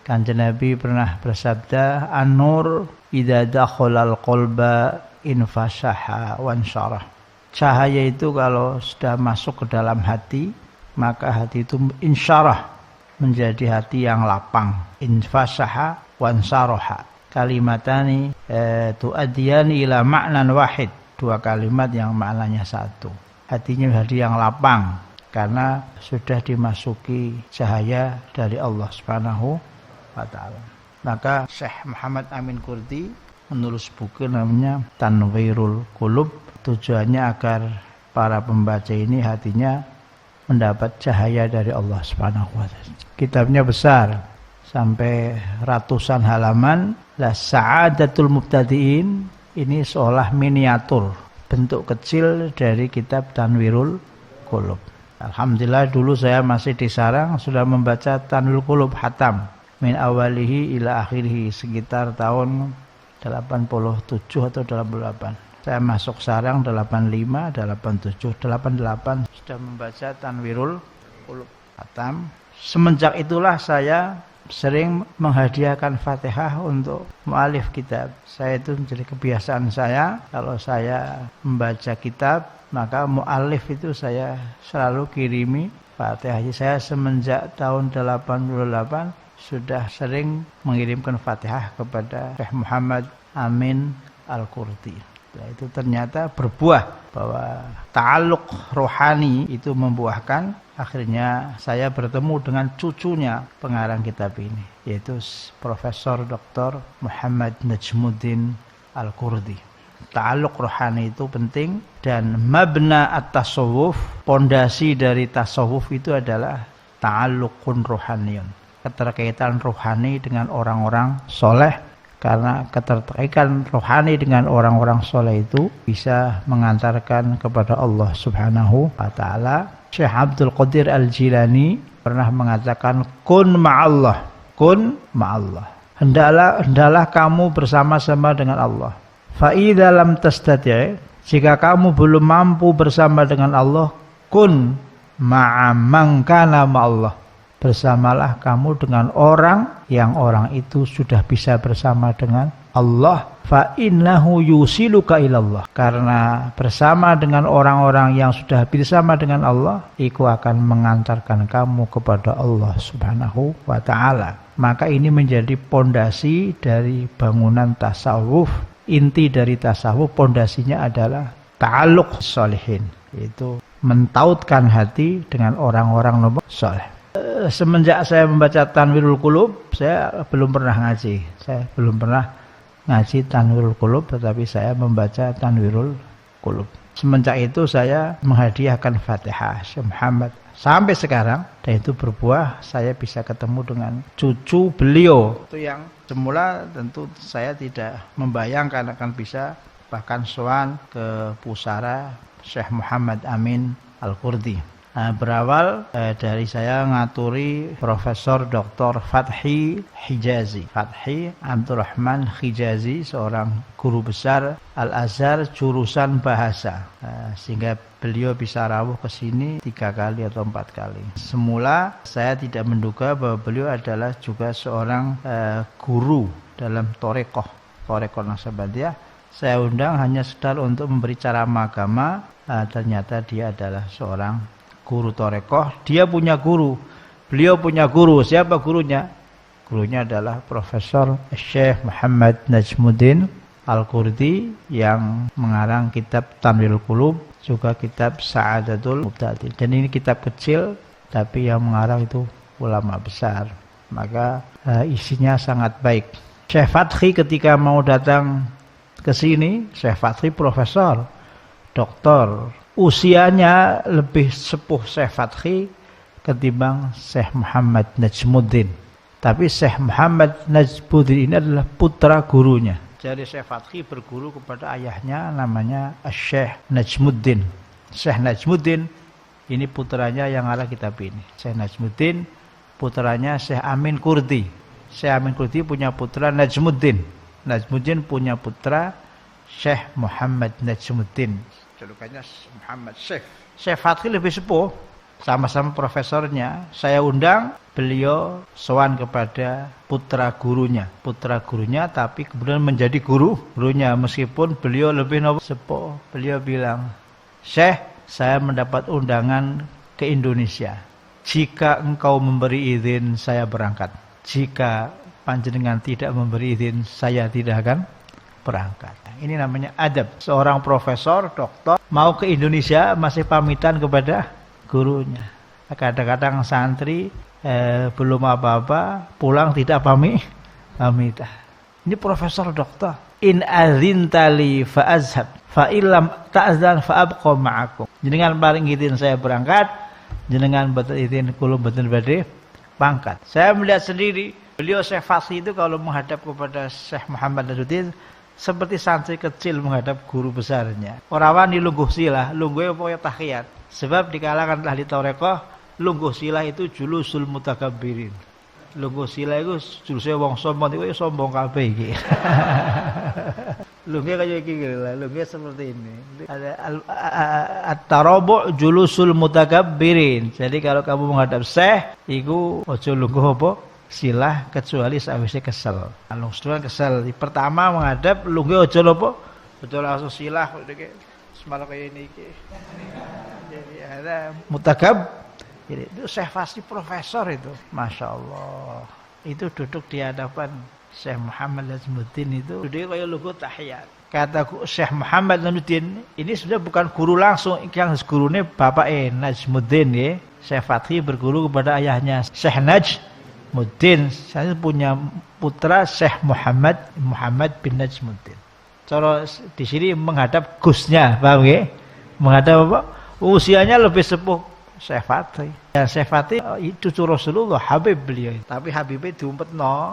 Kanjeng Nabi pernah bersabda, "An-nur idza dakhalal qalba infasaha wansyarah." Cahaya itu kalau sudah masuk ke dalam hati, maka hati itu insyarah, menjadi hati yang lapang. Infasaha wansaraha. Kalimatani tu'adiyani ila ma'nan wahid. Dua kalimat yang maknanya satu. Hatinya hati yang lapang karena sudah dimasuki cahaya dari Allah Subhanahu wa taala. Maka Syekh Muhammad Amin Qurdi menulis buku namanya Tanwirul Qulub, tujuannya agar para pembaca ini hatinya mendapat cahaya dari Allah Subhanahu wa taala. Kitabnya besar sampai ratusan halaman. La Sa'adatul Mubtadi'in ini seolah miniatur, bentuk kecil dari kitab Tanwirul Qulub. Alhamdulillah dulu saya masih di sarang sudah membaca Tanwirul Qulub hatam min awalihi ila akhirihi sekitar tahun 87 atau 88. Saya masuk sarang 85, 87, 88 sudah membaca Tanwirul Qulub hatam. Semenjak itulah saya sering menghadiahkan Fatihah untuk mu'alif kitab. Saya itu menjadi kebiasaan saya, kalau saya membaca kitab, maka mu'alif itu saya selalu kirimi Fatihah. Saya semenjak tahun 88 sudah sering mengirimkan Fatihah kepada Syekh Muhammad Amin Al-Qurdi. Nah, itu ternyata berbuah bahwa ta'alluq rohani itu membuahkan. Akhirnya saya bertemu dengan cucunya pengarang kitab ini, yaitu Profesor Dr. Muhammad Najmuddin Al-Qurdi. Ta'alluq rohani itu penting, dan mabna at-tasawuf, pondasi dari tasawuf itu adalah ta'alluqun rohaniyun, keterkaitan rohani dengan orang-orang soleh, karena keterkaitan rohani dengan orang-orang soleh itu bisa mengantarkan kepada Allah Subhanahu wa ta'ala. Syekh Abdul Qadir Al-Jilani pernah mengatakan, kun ma'allah, kun ma'allah. Hendaklah kamu bersama-sama dengan Allah. Fa'idha lam tastati', jika kamu belum mampu bersama dengan Allah, kun ma'amman kana ma'allah. Bersamalah kamu dengan orang yang orang itu sudah bisa bersama dengan Allah. Fa innahu yusiluka ilallah, karena bersama dengan orang-orang yang sudah bersama dengan Allah itu akan mengantarkan kamu kepada Allah Subhanahu wa ta'ala. Maka ini menjadi pondasi dari bangunan tasawuf. Inti dari tasawuf pondasinya adalah ta'alluq sholihin, yaitu mentautkan hati dengan orang-orang soleh. Semenjak saya membaca Tanwirul Qulub, saya belum pernah ngaji. Saya belum pernah ngaji Tanwirul Qulub, tetapi saya membaca Tanwirul Qulub. Semenjak itu saya menghadiahkan Fatihah Syekh Muhammad sampai sekarang, dan itu berbuah saya bisa ketemu dengan cucu beliau. Itu yang semula tentu saya tidak membayangkan akan bisa bahkan sowan ke pusara Syekh Muhammad Amin Al-Qurdi. Berawal dari saya ngaturi Profesor Dr. Fathi Hijazi, Fathi Abdurrahman Hijazi, seorang guru besar Al-Azhar jurusan bahasa, sehingga beliau bisa rawuh ke sini 3 kali atau 4 kali. Semula saya tidak menduga bahwa beliau adalah juga seorang guru dalam Thariqah Naqsabandiyah. Saya undang hanya sekedar untuk memberi ceramah agama, ternyata dia adalah seorang guru Thariqah. Dia punya guru, beliau punya guru. Siapa gurunya? Gurunya adalah Profesor Syekh Muhammad Najmuddin Al-Qurdi yang mengarang kitab Tanwirul Qulub, juga kitab Sa'adatul Mubtadi'. Dan ini kitab kecil, tapi yang mengarang itu ulama besar. Maka isinya sangat baik. Syekh Fathi ketika mau datang ke sini, Syekh Fathi profesor, doktor, usianya lebih sepuh Syekh Fathi ketimbang Syekh Muhammad Najmuddin. Tapi Syekh Muhammad Najmuddin ini adalah putra gurunya. Jadi Syekh Fathi berguru kepada ayahnya namanya Syekh Najmuddin. Syekh Najmuddin ini putranya yang ngarang kitab ini. Syekh Najmuddin putranya Syekh Amin Qurdi. Syekh Amin Qurdi punya putra Najmuddin. Najmuddin punya putra Syekh Muhammad Najmuddin. Julukannya Muhammad Syekh. Syekh Fathi lebih sepuh, sama-sama profesornya. Saya undang, beliau sowan kepada putra gurunya, tapi kemudian menjadi gurunya meskipun beliau lebih sepuh. Beliau bilang, Syekh, saya mendapat undangan ke Indonesia. Jika engkau memberi izin, saya berangkat. Jika panjenengan tidak memberi izin, saya tidak akan berangkat. Ini namanya adab. Seorang profesor, doktor mau ke Indonesia masih pamitan kepada gurunya. Kadang-kadang santri belum apa-apa pulang tidak pamitan. Ini profesor doktor. In azintali fa azhab fa illam ta'zan fa abqa ma'akum. Jenengan paring izin saya berangkat, jenengan betul izin kula mboten badhe pangkat. Saya melihat sendiri beliau Syekh Fasih itu kalau menghadap kepada Syekh Muhammad Nasruddin seperti santri kecil menghadap guru besarnya. Orang wani lungguh silah, lungguh pokoknya tahiyat. Sebab di kalangan ahli tarekat, lungguh silah itu julusul mutakabbirin. Lungguh silah itu julusnya wong sombong, itu sombong kabeh iki. Lungguh kaya iki lho, lungguh seperti ini. Ada at-tarabu' julusul mutakabbirin. Jadi kalau kamu menghadap Syekh, iku aja lungguh apa? Silah kecuali sawise kesel. Alung seduluran kesel. Pertama menghadap lungguh aja napa? Betul langsung silah iki. Semalam kayak ini iki. Jadi ada mutakab. Jadi itu Syekh Fasih profesor itu. Masya Allah. Itu duduk di hadapan Syekh Muhammad Najmuddin itu. Duduk kayak lungguh tahiyat. Kata Syekh Muhammad Najmuddin, ini sebenarnya bukan guru langsung. Yang gurunya Bapak Najmuddin ya. Syekh Fasih berguru kepada ayahnya Syekh Najmuddin. Saya punya putra Syekh Muhammad bin Najmuddin. Cara di sini menghadap gusnya, paham ya? Menghadap apa? Usianya lebih sepuh Syekh Fasih. Dan Syekh Fasih itu Rasulullah, Habib beliau. Tapi Habibnya diumpetno.